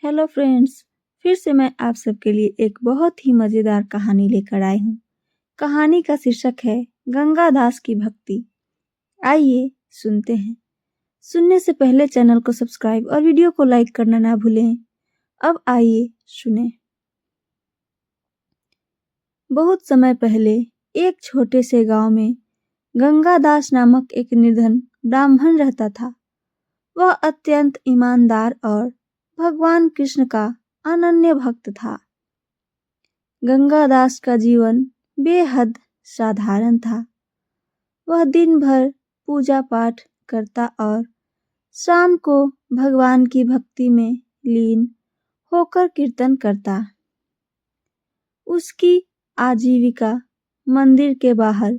Hello friends. फिर से मैं आप सबके लिए एक बहुत ही मज़ेदार कहानी लेकर आई हूँ। कहानी का शीर्षक है गंगादास की भक्ति। आइए सुनते हैं। सुनने से पहले चैनल को सब्सक्राइब और वीडियो को लाइक करना ना भूलें। अब आइए सुने। बहुत समय पहले एक छोटे से गांव में गंगादास नामक एक निर्धन ब्राह्मण रहता था। वह अत्यंत ईमानदार और भगवान कृष्ण का अनन्य भक्त था। गंगादास का जीवन बेहद साधारण था। वह दिन भर पूजा पाठ करता और शाम को भगवान की भक्ति में लीन होकर कीर्तन करता। उसकी आजीविका मंदिर के बाहर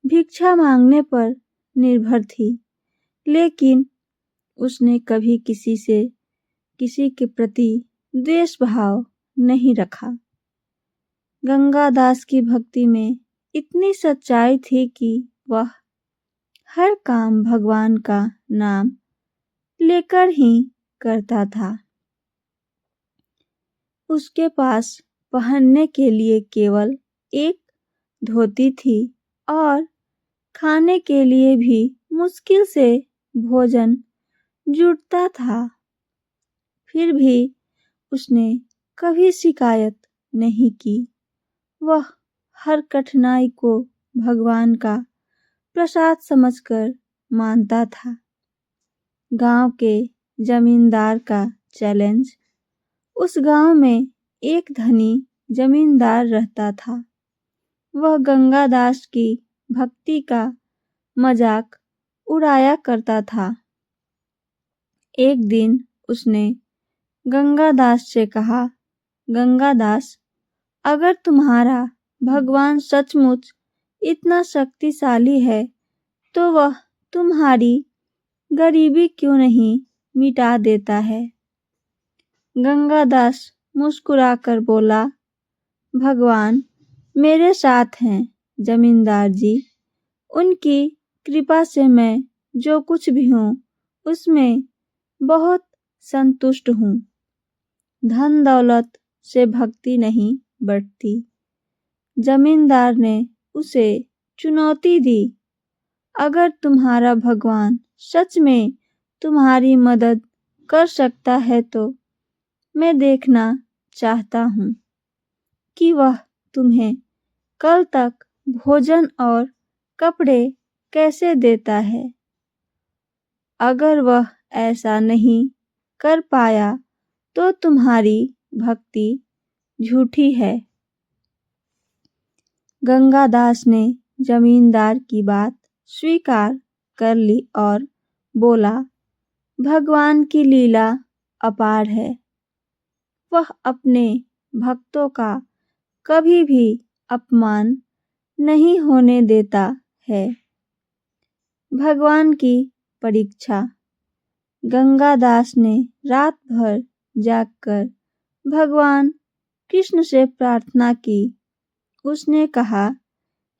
भिक्षा मांगने पर निर्भर थी, लेकिन उसने कभी किसी के प्रति द्वेष भाव नहीं रखा। गंगादास की भक्ति में इतनी सच्चाई थी कि वह हर काम भगवान का नाम लेकर ही करता था। उसके पास पहनने के लिए केवल एक धोती थी और खाने के लिए भी मुश्किल से भोजन जुटता था। फिर भी उसने कभी शिकायत नहीं की। वह हर कठिनाई को भगवान का प्रसाद समझकर मानता था। गांव के जमींदार का चैलेंज। उस गांव में एक धनी जमींदार रहता था। वह गंगादास की भक्ति का मजाक उड़ाया करता था। एक दिन उसने गंगादास से कहा, गंगादास, अगर तुम्हारा भगवान सचमुच इतना शक्तिशाली है तो वह तुम्हारी गरीबी क्यों नहीं मिटा देता है। गंगादास मुस्कुराकर बोला, भगवान मेरे साथ हैं जमींदार जी। उनकी कृपा से मैं जो कुछ भी हूँ उसमें बहुत संतुष्ट हूँ। धन दौलत से भक्ति नहीं बढ़ती। जमींदार ने उसे चुनौती दी, अगर तुम्हारा भगवान सच में तुम्हारी मदद कर सकता है तो मैं देखना चाहता हूँ कि वह तुम्हें कल तक भोजन और कपड़े कैसे देता है। अगर वह ऐसा नहीं कर पाया तो तुम्हारी भक्ति झूठी है। गंगादास ने जमींदार की बात स्वीकार कर ली और बोला, भगवान की लीला अपार है। वह अपने भक्तों का कभी भी अपमान नहीं होने देता है। भगवान की परीक्षा। गंगादास ने रात भर जागकर भगवान कृष्ण से प्रार्थना की। उसने कहा,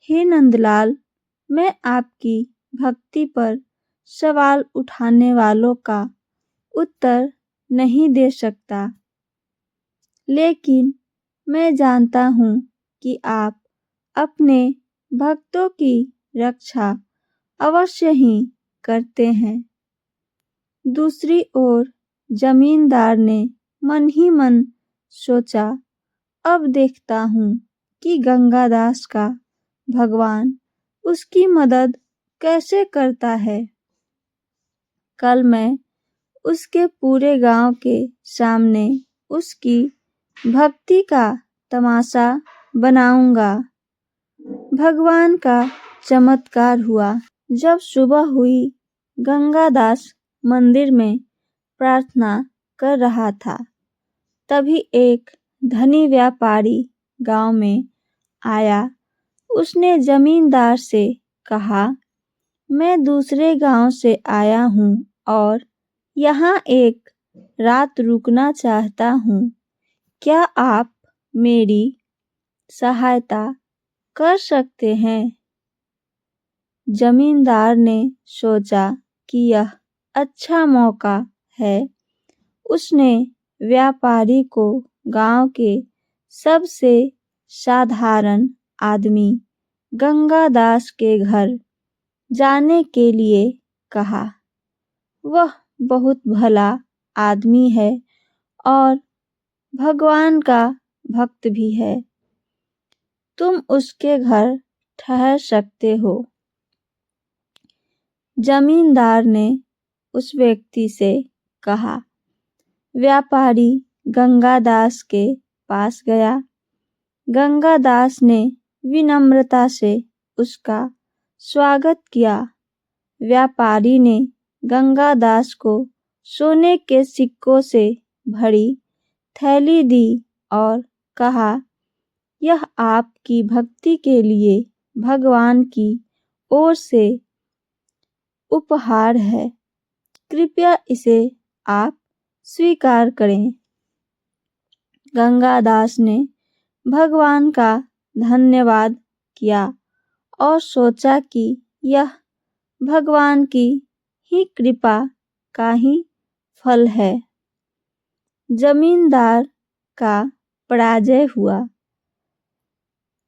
हे नंदलाल, मैं आपकी भक्ति पर सवाल उठाने वालों का उत्तर नहीं दे सकता, लेकिन मैं जानता हूँ कि आप अपने भक्तों की रक्षा अवश्य ही करते हैं। दूसरी ओर जमींदार ने मन ही मन सोचा, अब देखता हूँ कि गंगादास का भगवान उसकी मदद कैसे करता है। कल मैं उसके पूरे गांव के सामने उसकी भक्ति का तमाशा बनाऊंगा। भगवान का चमत्कार हुआ। जब सुबह हुई, गंगादास मंदिर में प्रार्थना कर रहा था। तभी एक धनी व्यापारी गांव में आया। उसने जमींदार से कहा, मैं दूसरे गांव से आया हूँ और यहाँ एक रात रुकना चाहता हूँ। क्या आप मेरी सहायता कर सकते हैं? जमींदार ने सोचा कि यह अच्छा मौका है। उसने व्यापारी को गांव के सबसे साधारण आदमी गंगादास के घर जाने के लिए कहा। वह बहुत भला आदमी है और भगवान का भक्त भी है। तुम उसके घर ठहर सकते हो। जमींदार ने उस व्यक्ति से कहा। व्यापारी गंगादास के पास गया। गंगादास ने विनम्रता से उसका स्वागत किया। व्यापारी ने गंगादास को सोने के सिक्कों से भरी थैली दी और कहा, यह आपकी भक्ति के लिए भगवान की ओर से उपहार है। कृपया इसे आप स्वीकार करें। गंगादास ने भगवान का धन्यवाद किया और सोचा कि यह भगवान की ही कृपा का ही फल है। जमींदार का पराजय हुआ।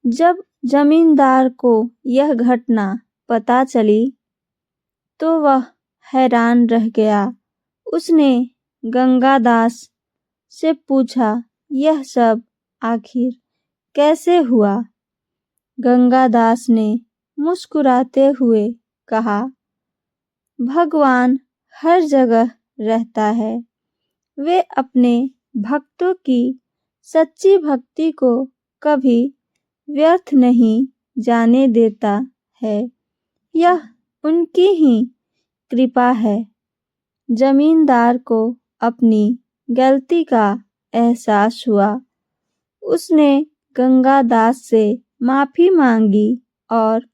जब जमींदार को यह घटना पता चली तो वह हैरान रह गया। उसने गंगादास से पूछा, यह सब आखिर कैसे हुआ? गंगादास ने मुस्कुराते हुए कहा, भगवान हर जगह रहता है। वे अपने भक्तों की सच्ची भक्ति को कभी व्यर्थ नहीं जाने देता है। यह उनकी ही कृपा है। जमींदार को अपनी गलती का एहसास हुआ। उसने गंगादास से माफी मांगी और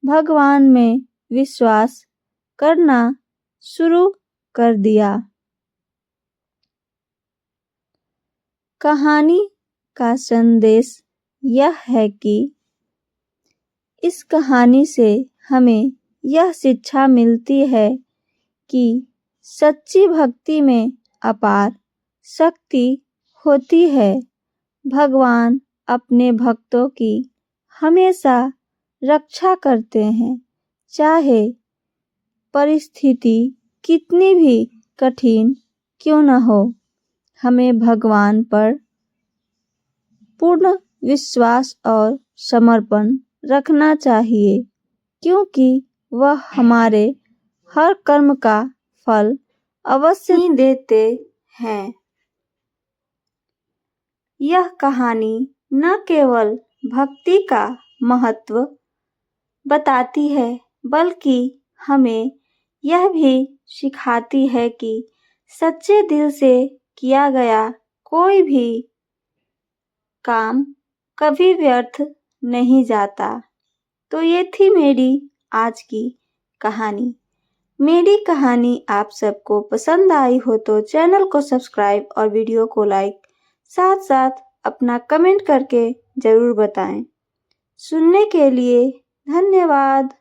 भगवान में विश्वास करना शुरू कर दिया। कहानी का संदेश यह है कि इस कहानी से हमें यह शिक्षा मिलती है कि सच्ची भक्ति में अपार शक्ति होती है। भगवान अपने भक्तों की हमेशा रक्षा करते हैं, चाहे परिस्थिति कितनी भी कठिन क्यों न हो। हमें भगवान पर पूर्ण विश्वास और समर्पण रखना चाहिए, क्योंकि वह हमारे हर कर्म का फल अवश्य ही देते हैं। यह कहानी न केवल भक्ति का महत्व बताती है, बल्कि हमें यह भी सिखाती है कि सच्चे दिल से किया गया कोई भी काम कभी व्यर्थ नहीं जाता। तो ये थी मेरी आज की कहानी। मेरी कहानी आप सबको पसंद आई हो तो चैनल को सब्सक्राइब और वीडियो को लाइक, साथ साथ अपना कमेंट करके जरूर बताएं। सुनने के लिए धन्यवाद।